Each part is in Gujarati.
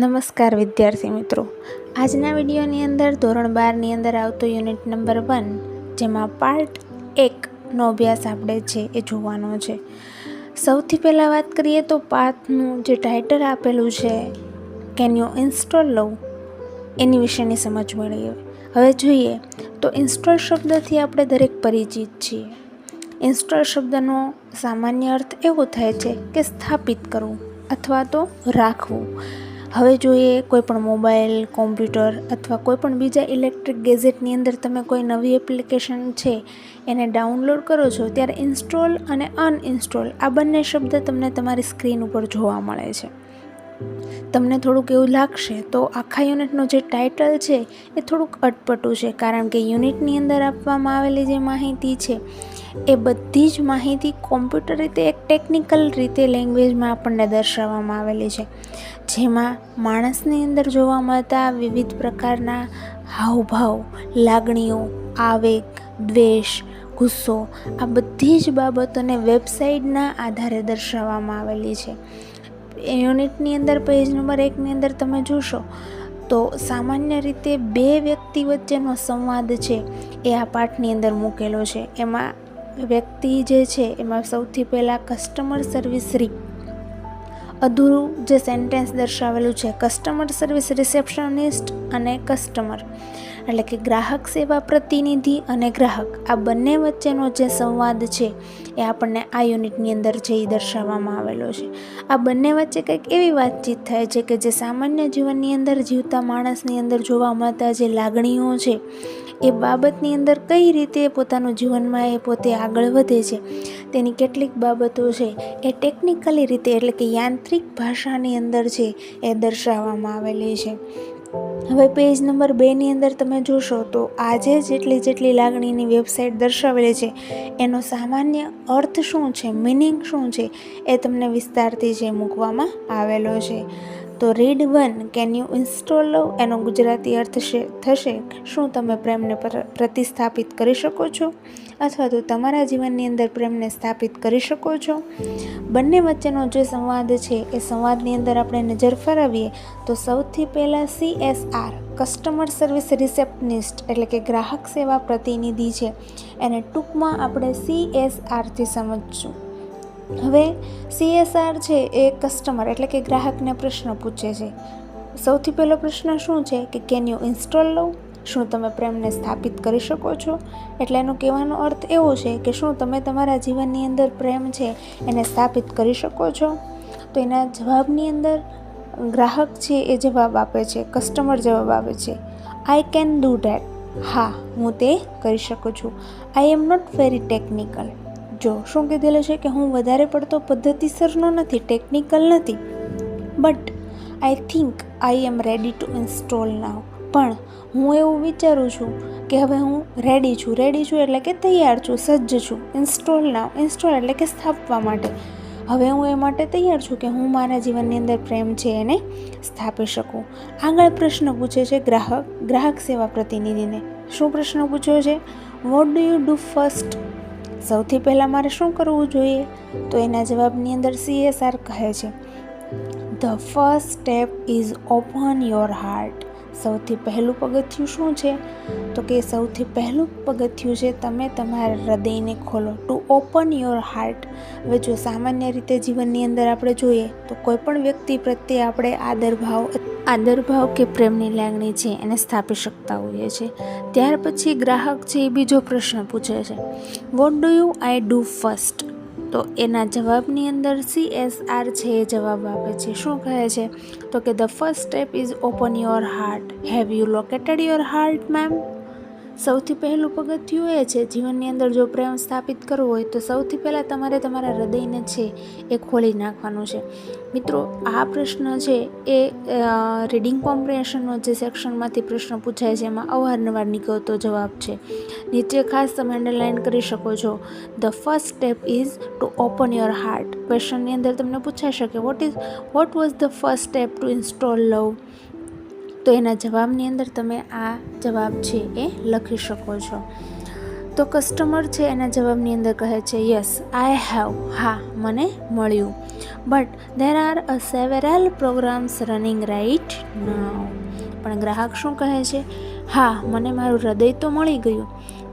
નમસ્કાર વિદ્યાર્થી મિત્રો, આજના વિડીયોની અંદર ધોરણ 12ની અંદર આવતો યુનિટ નંબર 1 જેમાં પાર્ટ 1 નો અભ્યાસ આપણે છે એ જોવાનો છે. સૌથી પહેલાં વાત કરીએ તો પાઠનું જે ટાઇટલ આપેલું છે કેન યુ ઇન્સ્ટોલ લવ, એની વિશેની સમજ મળી. હવે જોઈએ તો ઇન્સ્ટોલ શબ્દથી આપણે દરેક પરિચિત છીએ. ઇન્સ્ટોલ શબ્દનો સામાન્ય અર્થ એવો થાય છે કે સ્થાપિત કરવું અથવા તો રાખવું. હવે જોઈએ કોઈ પણ મોબાઈલ, કોમ્પ્યુટર અથવા કોઈ પણ બીજા ઇલેક્ટ્રિક ગેજેટની અંદર તમે કોઈ નવી એપ્લિકેશન છે એને ડાઉનલોડ કરો છો ત્યારે ઇન્સ્ટોલ અને અનઇન્સ્ટોલ આ બંને શબ્દ તમને તમારી સ્ક્રીન ઉપર જોવા મળે છે. તમને થોડુંક એવું લાગશે તો આખા યુનિટનું જે ટાઇટલ છે એ થોડુંક અટપટું છે, કારણ કે યુનિટની અંદર આપવામાં આવેલી જે માહિતી છે એ બધી જ માહિતી કોમ્પ્યુટર રીતે એક ટેકનિકલ રીતે લેંગ્વેજમાં આપણને દર્શાવવામાં આવેલી છે, જેમાં માણસની અંદર જોવા મળતા વિવિધ પ્રકારના હાવભાવ, લાગણીઓ, આવેગ, દ્વેષ, ગુસ્સો આ બધી જ બાબતોને વેબસાઇટના આધારે દર્શાવવામાં આવેલી છે. યુનિટની અંદર પેજ નંબર 1ની અંદર તમે જોશો તો સામાન્ય રીતે બે વ્યક્તિ વચ્ચેનો સંવાદ છે એ આ પાઠની અંદર મૂકેલો છે. એમાં વ્યક્તિ જે છે એમાં સૌથી પહેલાં કસ્ટમર સર્વિસ અધૂરું જે સેન્ટેન્સ દર્શાવેલું છે, કસ્ટમર સર્વિસ રિસેપ્શનિસ્ટ અને કસ્ટમર એટલે કે ગ્રાહક સેવા પ્રતિનિધિ અને ગ્રાહક આ બંને વચ્ચેનો જે સંવાદ છે એ આપણને આ યુનિટની અંદર જે દર્શાવવામાં આવેલો છે. આ બંને વચ્ચે કંઈક એવી વાતચીત થાય છે કે જે સામાન્ય જીવનની અંદર જીવતા માણસની અંદર જોવા મળતા જે લાગણીઓ છે એ બાબતની અંદર કઈ રીતે પોતાનું જીવનમાં એ પોતે આગળ વધે છે તેની કેટલીક બાબતો છે એ ટેકનિકલી રીતે એટલે કે યાંત્રિક ભાષાની અંદર છે એ દર્શાવવામાં આવેલી છે. હવે પેજ નંબર 2ની અંદર તમે જોશો તો આજે જેટલી લાગણીની વેબસાઇટ દર્શાવેલી છે એનો સામાન્ય અર્થ શું છે, મિનિંગ શું છે એ તમને વિસ્તારથી જે મૂકવામાં આવેલો છે. તો રીડ 1 કેન યુ ઇન્સ્ટોલ લવ એનો ગુજરાતી અર્થ થશે શું તમે પ્રેમને પ્રતિસ્થાપિત કરી શકો છો અથવા તો તમારા જીવનની અંદર પ્રેમને સ્થાપિત કરી શકો છો. બંને વચ્ચેનો જે સંવાદ છે એ સંવાદની અંદર આપણે નજર ફેરવીએ તો સૌથી પહેલાં CSR કસ્ટમર સર્વિસ રિસેપ્શનિસ્ટ એટલે કે ગ્રાહક સેવા પ્રતિનિધિ છે એને ટૂંકમાં આપણે CSRથી સમજશું. હવે CSR છે એ કસ્ટમર એટલે કે ગ્રાહકને પ્રશ્ન પૂછે છે. સૌથી પહેલો પ્રશ્ન શું છે કે કેન યુ ઇન્સ્ટોલ લવ, શું તમે પ્રેમને સ્થાપિત કરી શકો છો? એટલે એનો કહેવાનો અર્થ એવો છે કે શું તમે તમારા જીવનની અંદર પ્રેમ છે એને સ્થાપિત કરી શકો છો? તો એના જવાબની અંદર ગ્રાહક છે એ જવાબ આપે છે, કસ્ટમર જવાબ આપે છે આઈ કેન ડૂ ધેટ, હા હું તે કરી શકું છું. આઈ એમ નોટ વેરી ટેકનિકલ, જો શું કીધેલું છે કે હું વધારે પડતો પદ્ધતિસરનો નથી, ટેકનિકલ નથી, but I think I am ready to install now, પણ હું એવું વિચારું છું કે હવે હું રેડી છું એટલે કે તૈયાર છું, સજ્જ છું. ઇન્સ્ટોલ નાવ, ઇન્સ્ટોલ એટલે કે સ્થાપવા માટે, હવે હું એ માટે તૈયાર છું કે હું મારા જીવનની અંદર પ્રેમ છે એને સ્થાપી શકું. આગળ પ્રશ્ન પૂછે છે ગ્રાહક સેવા પ્રતિનિધિને. શું પ્રશ્ન પૂછ્યો છે? What do you do first, સૌથી પહેલાં મારે શું કરવું જોઈએ? તો એના જવાબની અંદર CSR કહે છે the first step is open your heart, સૌથી પહેલું પગથિયું શું છે? તો કે સૌથી પહેલું પગથિયું છે તમે તમારા હૃદયને ખોલો, ટુ ઓપન યોર હાર્ટ. હવે જો સામાન્ય રીતે જીવનની અંદર આપણે જોઈએ તો કોઈ પણ વ્યક્તિ પ્રત્યે આપણે આદરભાવ કે પ્રેમની લાગણી છે એને સ્થાપી શકતા હોઈએ છીએ. ત્યાર પછી ગ્રાહક છે એ બીજો પ્રશ્ન પૂછે છે what do you I do first, તો એના જવાબની અંદર CSR છે એ જવાબ આપે છે. શું કહે છે? તો કે the first step is open your heart, have you located your heart ma'am, સૌથી પહેલું પગથિયું એ છે જીવનની અંદર જો પ્રેમ સ્થાપિત કરવો હોય તો સૌથી પહેલાં તમારે તમારા હૃદયને છે એ ખોલી નાખવાનું છે. મિત્રો આ પ્રશ્ન છે એ રીડિંગ કોમ્પ્રિહેન્શનનો જે સેક્શનમાંથી પ્રશ્ન પૂછાય છે એમાં અવારનવાર નીકળતો જવાબ છે. નીચે ખાસ તમે અંડરલાઇન કરી શકો છો the first step is to open your heart. ક્વેશ્ચનની અંદર તમને પૂછાઈ શકે what was the first step to install love, તો એના જવાબની અંદર તમે આ જવાબ છે એ લખી શકો છો. તો તો કસ્ટમર છે એના જવાબની અંદર કહે છે યસ આઈ હેવ, હા મને મળ્યું. But there are a several programs running right now. પણ ગ્રાહક શું કહે છે? હા મને મારું હૃદય તો મળી ગયું,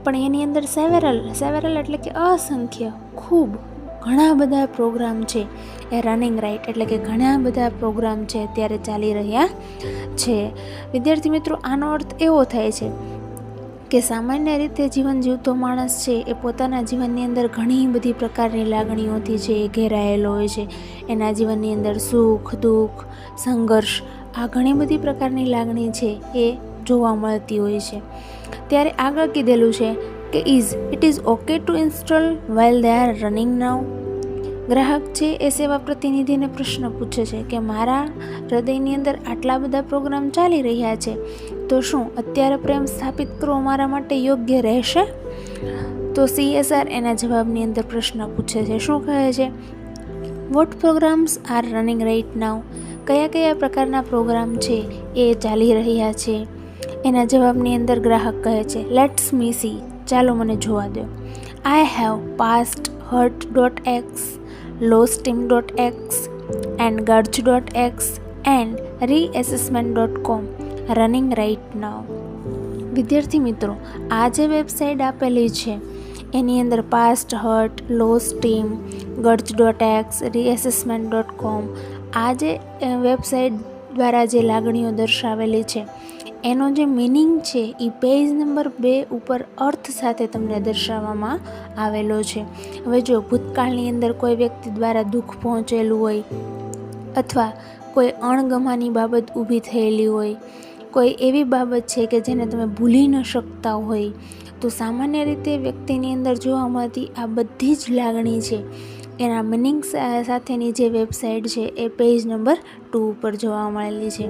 પણ એની અંદર સેવરલ એટલે કે અસંખ્ય, ખૂબ ઘણા બધા પ્રોગ્રામ છે એ રનિંગ રાઇટ એટલે કે ઘણા બધા પ્રોગ્રામ છે અત્યારે ચાલી રહ્યા છે. વિદ્યાર્થી મિત્રો, આનો અર્થ એવો થાય છે કે સામાન્ય રીતે જીવન જીવતો માણસ છે એ પોતાના જીવનની અંદર ઘણી બધી પ્રકારની લાગણીઓથી છે એ ઘેરાયેલો હોય છે. એના જીવનની અંદર સુખ, દુઃખ, સંઘર્ષ, આ ઘણી બધી પ્રકારની લાગણી છે એ જોવા મળતી હોય છે. ત્યારે આગળ કીધેલું છે કે it is okay to install while they are running now. ગ્રાહક છે એ સેવા પ્રતિનિધિને પ્રશ્ન પૂછે છે કે મારા હૃદયની અંદર આટલા બધા પ્રોગ્રામ ચાલી રહ્યા છે, તો શું અત્યારે પ્રેમ સ્થાપિત કરવો મારા માટે યોગ્ય રહેશે? તો CSR એના જવાબની અંદર પ્રશ્ન પૂછે છે. શું કહે છે? What programs are running right now. કયા કયા પ્રકારના પ્રોગ્રામ છે એ ચાલી રહ્યા છે? એના જવાબની અંદર ગ્રાહક કહે છે લેટ્સ મી સી, ચાલો મને જોવા દો. I have past hurt.x, lowsteam.x and gurge.x and reassessment.com running right now. વિદ્યાર્થી મિત્રો, આ જે વેબસાઇટ આપેલી છે એની અંદર પાસ્ટ હર્ટ, લો સ્ટીમ, gurge.x, reassessment.com આ જે વેબસાઇટ દ્વારા જે લાગણીઓ દર્શાવેલી છે એનો જે મિનિંગ છે એ પેજ નંબર 2 ઉપર અર્થ સાથે તમને દર્શાવવામાં આવેલો છે. હવે જો ભૂતકાળની અંદર કોઈ વ્યક્તિ દ્વારા દુઃખ પહોંચેલું હોય અથવા કોઈ અણગમાની બાબત ઊભી થયેલી હોય, કોઈ એવી બાબત છે કે જેને તમે ભૂલી ન શકતા હોય, તો સામાન્ય રીતે વ્યક્તિની અંદર જોવા મળતી આ બધી જ લાગણી છે એના મિનિંગ સાથેની જે વેબસાઇટ છે એ પેજ નંબર 2 ઉપર જોવા મળેલી છે.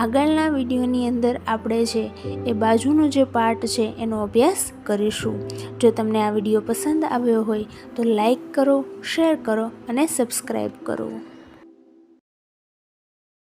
આગળના વિડીયોની અંદર આપણે છે એ બાજુનો જે પાર્ટ છે એનો અભ્યાસ કરીશું. જો તમને આ વિડીયો પસંદ આવ્યો હોય તો લાઈક કરો, શેર કરો અને સબસ્ક્રાઈબ કરો.